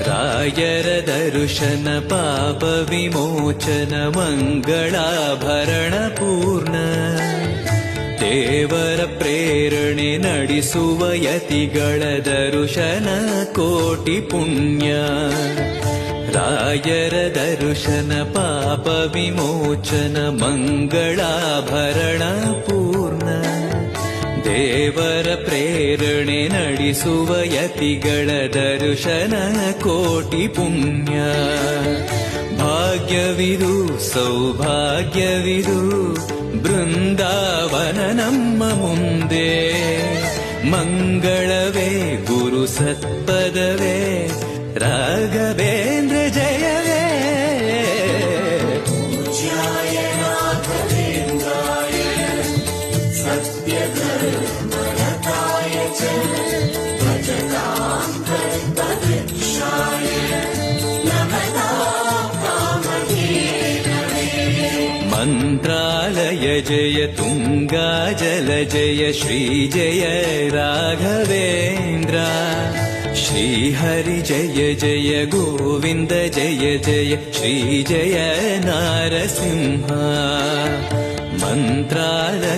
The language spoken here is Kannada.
ರಾಯರ ದರ್ಶನ ಪಾಪ ವಿಮೋಚನ ಮಂಗಳಾಭರಣ ಪೂರ್ಣ ದೇವರ ಪ್ರೇರಣೆ ನಡೆಸುವ ಯತಿಗಳ ದರ್ಶನ ಕೋಟಿ ಪುಣ್ಯ ರಾಯರ ದರ್ಶನ ಪಾಪ ವಿಮೋಚನ ಮಂಗಳಾಭರಣ ಪೂರ್ಣ ದೇವರ ಪ್ರೇರಣೆ ನಡೆಸುವ ಯತಿಗಳ ದರ್ಶನ ಕೋಟಿ ಪುಣ್ಯ ಭಾಗ್ಯವಿದು ಸೌಭಾಗ್ಯವಿದು ಬೃಂದಾವನ ನಮ್ಮ ಮುಂದೆ ಮಂಗಳವೇ ಗುರು ಸತ್ಪದವೇ ರಾಘವೇಂದ್ರ ಜಯವೇ पूज्याय राघवेन्द्राय सत्यधर्मरताय च भजतां कल्पवृक्षाय नमतां कामधेनवे ಮಂತ್ರಾಲಯ ಜಯ ತುಂಗಾ ಜಲ ಜಯ ಶ್ರೀ ಜಯ ರಾಘವೇಂದ್ರ ಶ್ರೀಹರಿ ಜಯ ಜಯ ಗೋವಿಂದ ಜಯ ಜಯ ಶ್ರೀ ಜಯ ನಾರಸಿಂಹ ಮಂತ್ರಾಲಯ